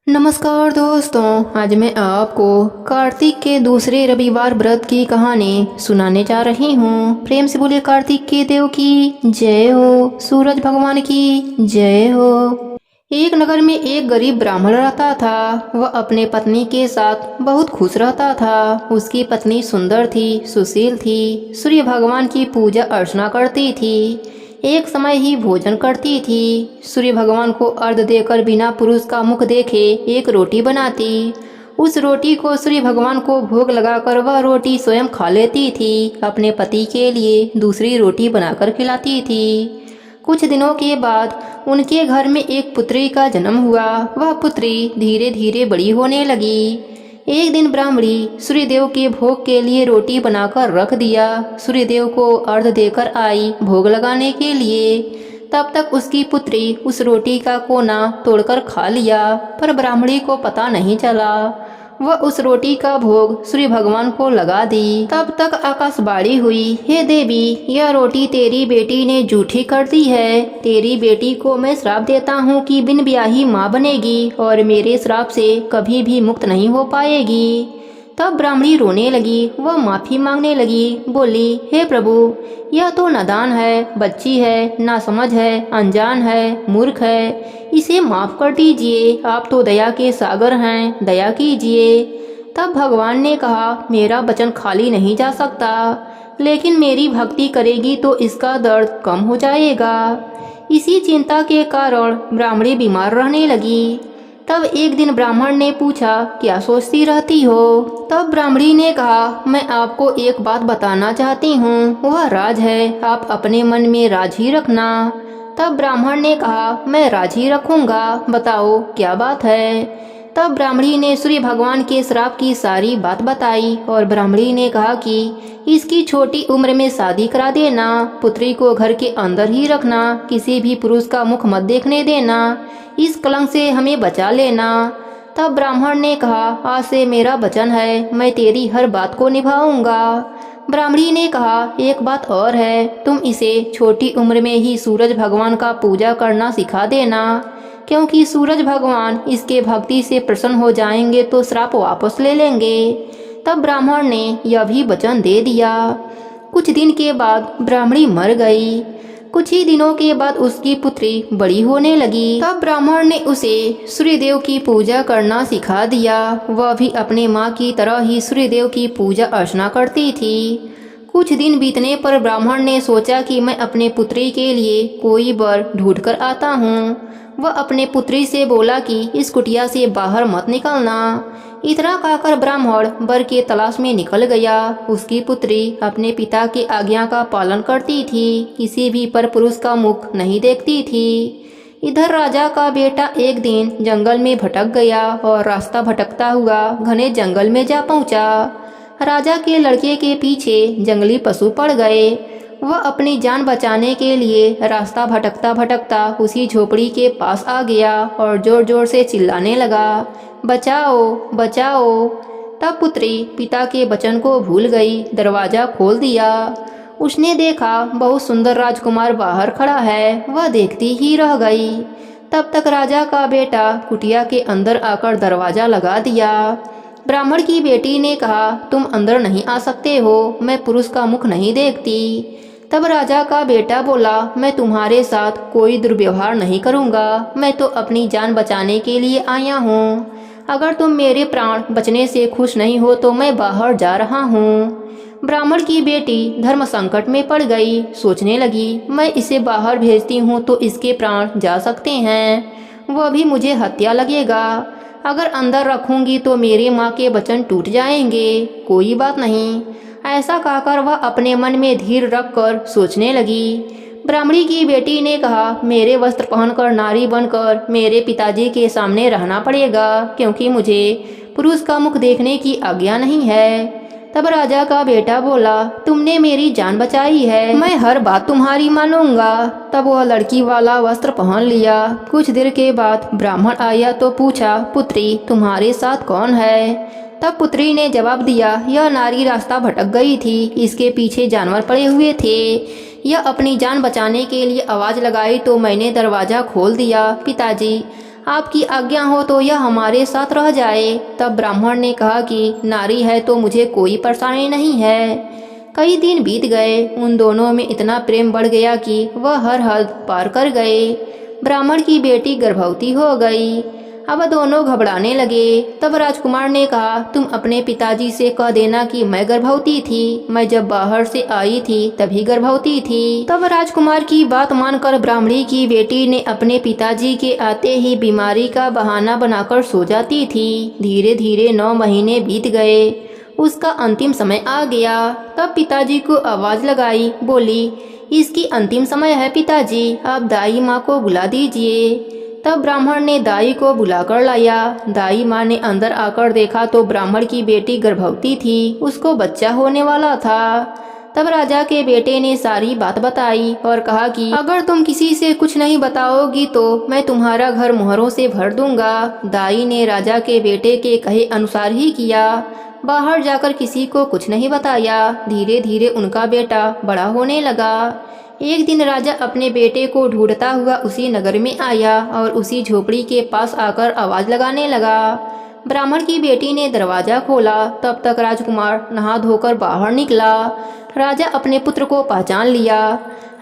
नमस्कार दोस्तों, आज मैं आपको कार्तिक के दूसरे रविवार व्रत की कहानी सुनाने जा रही हूँ। प्रेम से बोले कार्तिक के देव की जय हो, सूरज भगवान की जय हो। एक नगर में एक गरीब ब्राह्मण रहता था। वह अपने पत्नी के साथ बहुत खुश रहता था। उसकी पत्नी सुंदर थी, सुशील थी, सूर्य भगवान की पूजा अर्चना करती थी, एक समय ही भोजन करती थी। सूर्य भगवान को अर्घ्य देकर बिना पुरुष का मुख देखे एक रोटी बनाती। उस रोटी को सूर्य भगवान को भोग लगाकर वह रोटी स्वयं खा लेती थी। अपने पति के लिए दूसरी रोटी बनाकर खिलाती थी। कुछ दिनों के बाद उनके घर में एक पुत्री का जन्म हुआ। वह पुत्री धीरे धीरे बड़ी होने लगी। एक दिन ब्राह्मणी सूर्यदेव के भोग के लिए रोटी बनाकर रख दिया। सूर्यदेव को अर्घ्य देकर आई भोग लगाने के लिए। तब तक उसकी पुत्री उस रोटी का कोना तोड़कर खा लिया, पर ब्राह्मणी को पता नहीं चला। वह उस रोटी का भोग सूर्य भगवान को लगा दी। तब तक आकाशवाणी हुई, हे देवी, यह रोटी तेरी बेटी ने जूठी कर दी है। तेरी बेटी को मैं श्राप देता हूँ कि बिन ब्याही माँ बनेगी और मेरे श्राप से कभी भी मुक्त नहीं हो पाएगी। तब ब्राह्मणी रोने लगी। वह माफी मांगने लगी, बोली, हे प्रभु, यह तो नादान है, बच्ची है, नासमझ है, अनजान है, मूर्ख है, इसे माफ कर दीजिए। आप तो दया के सागर हैं, दया कीजिए। तब भगवान ने कहा, मेरा वचन खाली नहीं जा सकता, लेकिन मेरी भक्ति करेगी तो इसका दर्द कम हो जाएगा। इसी चिंता के कारण ब्राह्मणी बीमार रहने लगी। तब एक दिन ब्राह्मण ने पूछा, क्या सोचती रहती हो? तब ब्राह्मणी ने कहा, मैं आपको एक बात बताना चाहती हूँ, वह राज है, आप अपने मन में राज ही रखना। तब ब्राह्मण ने कहा, मैं राज ही रखूंगा, बताओ क्या बात है। तब ब्राह्मणी ने सूर्य भगवान के श्राप की सारी बात बताई और ब्राह्मणी ने कहा कि इसकी छोटी उम्र में शादी करा देना, पुत्री को घर के अंदर ही रखना, किसी भी पुरुष का मुख मत देखने देना, इस कलंक से हमें बचा लेना। तब ब्राह्मण ने कहा, आज से मेरा वचन है, मैं तेरी हर बात को निभाऊंगा। ब्राह्मणी ने कहा, एक बात और है, तुम इसे छोटी उम्र में ही सूरज भगवान का पूजा करना सिखा देना, क्योंकि सूरज भगवान इसके भक्ति से प्रसन्न हो जाएंगे तो श्राप वापस ले लेंगे। तब ब्राह्मण ने यह भी वचन दे दिया। कुछ दिन के बाद ब्राह्मणी मर गई। कुछ ही दिनों के बाद उसकी पुत्री बड़ी होने लगी। तब ब्राह्मण ने उसे सूर्यदेव की पूजा करना सिखा दिया। वह भी अपने माँ की तरह ही सूर्यदेव की पूजा अर्चना करती थी। कुछ दिन बीतने पर ब्राह्मण ने सोचा कि मैं अपने पुत्री के लिए कोई वर ढूंढ कर आता हूँ। वह अपने पुत्री से बोला कि इस कुटिया से बाहर मत निकलना। इतना कहकर ब्राह्मण वर के तलाश में निकल गया। उसकी पुत्री अपने पिता की आज्ञा का पालन करती थी, किसी भी पर पुरुष का मुख नहीं देखती थी। इधर राजा का बेटा एक दिन जंगल में भटक गया और रास्ता भटकता हुआ घने जंगल में जा पहुंचा। राजा के लड़के के पीछे जंगली पशु पड़ गए। वह अपनी जान बचाने के लिए रास्ता भटकता भटकता उसी झोपड़ी के पास आ गया और जोर जोर से चिल्लाने लगा, बचाओ बचाओ। तब पुत्री पिता के वचन को भूल गई, दरवाजा खोल दिया। उसने देखा बहुत सुंदर राजकुमार बाहर खड़ा है। वह देखती ही रह गई। तब तक राजा का बेटा कुटिया के अंदर आकर दरवाजा लगा दिया। ब्राह्मण की बेटी ने कहा, तुम अंदर नहीं आ सकते हो, मैं पुरुष का मुख नहीं देखती। तब राजा का बेटा बोला, मैं तुम्हारे साथ कोई दुर्व्यवहार नहीं करूँगा, मैं तो अपनी जान बचाने के लिए आया हूँ। अगर तुम मेरे प्राण बचने से खुश नहीं हो तो मैं बाहर जा रहा हूँ। ब्राह्मण की बेटी धर्म संकट में पड़ गई। सोचने लगी, मैं इसे बाहर भेजती हूँ तो इसके प्राण जा सकते हैं, वह भी मुझे हत्या लगेगा। अगर अंदर रखूंगी तो मेरे माँ के वचन टूट जाएंगे। कोई बात नहीं, ऐसा कहकर वह अपने मन में धीर रखकर सोचने लगी। ब्राह्मणी की बेटी ने कहा, मेरे वस्त्र पहनकर नारी बनकर मेरे पिताजी के सामने रहना पड़ेगा, क्योंकि मुझे पुरुष का मुख देखने की आज्ञा नहीं है। तब राजा का बेटा बोला, तुमने मेरी जान बचाई है, मैं हर बात तुम्हारी मानूंगा। तब वह लड़की वाला वस्त्र पहन लिया। कुछ देर के बाद ब्राह्मण आया तो पूछा, पुत्री तुम्हारे साथ कौन है? तब पुत्री ने जवाब दिया, यह नारी रास्ता भटक गई थी, इसके पीछे जानवर पड़े हुए थे, यह अपनी जान बचाने के लिए आवाज लगाई तो मैंने दरवाजा खोल दिया। पिताजी आपकी आज्ञा हो तो यह हमारे साथ रह जाए। तब ब्राह्मण ने कहा कि नारी है तो मुझे कोई परेशानी नहीं है। कई दिन बीत गए। उन दोनों में इतना प्रेम बढ़ गया कि वह हर हद पार कर गए। ब्राह्मण की बेटी गर्भवती हो गई। अब दोनों घबराने लगे। तब राजकुमार ने कहा, तुम अपने पिताजी से कह देना कि मैं गर्भवती थी। मैं जब बाहर से आई थी तभी गर्भवती थी। तब राजकुमार की बात मानकर ब्राह्मणी की बेटी ने अपने पिताजी के आते ही बीमारी का बहाना बनाकर सो जाती थी। धीरे धीरे 9 महीने बीत गए। उसका अंतिम समय आ गया। तब पिताजी को आवाज लगाई, बोली, इसकी अंतिम समय है पिताजी, आप दाई माँ को बुला दीजिए। तब ब्राह्मण ने दाई को बुलाकर लाया। दाई माँ ने अंदर आकर देखा तो ब्राह्मण की बेटी गर्भवती थी, उसको बच्चा होने वाला था। तब राजा के बेटे ने सारी बात बताई और कहा कि अगर तुम किसी से कुछ नहीं बताओगी तो मैं तुम्हारा घर मोहरों से भर दूंगा। दाई ने राजा के बेटे के कहे अनुसार ही किया। बाहर जाकर किसी को कुछ नहीं बताया। धीरे धीरे उनका बेटा बड़ा होने लगा। एक दिन राजा अपने बेटे को ढूंढता हुआ उसी नगर में आया और उसी झोपड़ी के पास आकर आवाज लगाने लगा। ब्राह्मण की बेटी ने दरवाजा खोला। तब तक राजकुमार नहा धोकर बाहर निकला। राजा अपने पुत्र को पहचान लिया।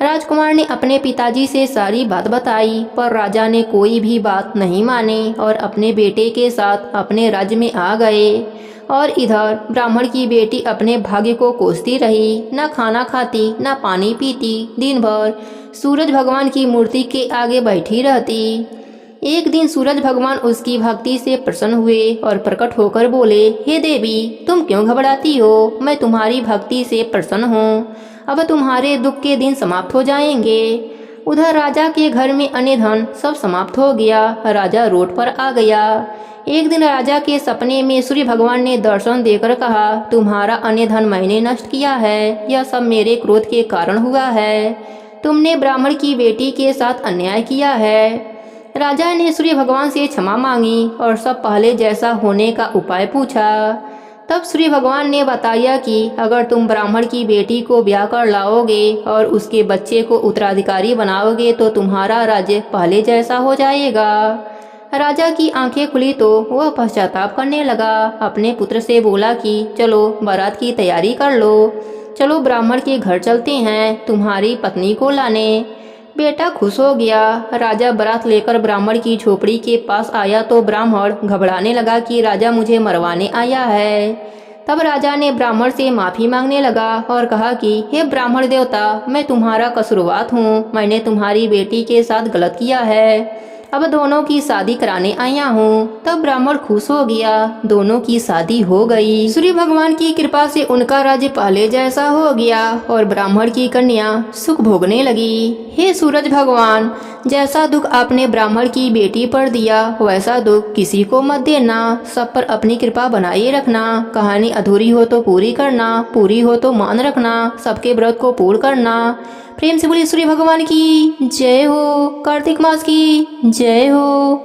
राजकुमार ने अपने पिताजी से सारी बात बताई, पर राजा ने कोई भी बात नहीं मानी और अपने बेटे के साथ अपने राज्य में आ गए। और इधर ब्राह्मण की बेटी अपने भाग्य को कोसती रही। न खाना खाती, न पानी पीती। दिन भर सूरज भगवान की मूर्ति के आगे बैठी रहती। एक दिन सूरज भगवान उसकी भक्ति से प्रसन्न हुए और प्रकट होकर बोले, हे देवी, तुम क्यों घबराती हो? मैं तुम्हारी भक्ति से प्रसन्न हूँ। अब तुम्हारे दुख के दिन समाप्त हो जाएंगे। उधर राजा के घर में अन्य धन सब समाप्त हो गया। राजा रोड पर आ गया। एक दिन राजा के सपने में सूर्य भगवान ने दर्शन देकर कहा, तुम्हारा अन्य धन मैंने नष्ट किया है। यह सब मेरे क्रोध के कारण हुआ है। तुमने ब्राह्मण की बेटी के साथ अन्याय किया है। राजा ने सूर्य भगवान से क्षमा मांगी और सब पहले जैसा होने का उपाय पूछा। तब सूर्य भगवान ने बताया कि अगर तुम ब्राह्मण की बेटी को ब्याह कर लाओगे और उसके बच्चे को उत्तराधिकारी बनाओगे तो तुम्हारा राज्य पहले जैसा हो जाएगा। राजा की आंखें खुली तो वह पश्चाताप करने लगा। अपने पुत्र से बोला कि चलो बारात की तैयारी कर लो, चलो ब्राह्मण के घर चलते हैं तुम्हारी पत्नी को लाने। बेटा खुश हो गया। राजा बारात लेकर ब्राह्मण की झोपड़ी के पास आया तो ब्राह्मण घबराने लगा कि राजा मुझे मरवाने आया है। तब राजा ने ब्राह्मण से माफी मांगने लगा और कहा कि हे ब्राह्मण देवता, मैं तुम्हारा कसूरवार हूँ। मैंने तुम्हारी बेटी के साथ गलत किया है। अब दोनों की शादी कराने आया हूँ। तब ब्राह्मण खुश हो गया। दोनों की शादी हो गई। सूर्य भगवान की कृपा से उनका राज्य पहले जैसा हो गया और ब्राह्मण की कन्या सुख भोगने लगी। हे सूरज भगवान, जैसा दुख आपने ब्राह्मण की बेटी पर दिया वैसा दुख किसी को मत देना। सब पर अपनी कृपा बनाए रखना। कहानी अधूरी हो तो पूरी करना, पूरी हो तो मान रखना। सबके व्रत को पूर्ण करना। प्रेम से बोलिए सूर्य भगवान की जय हो। कार्तिक मास की जय हो।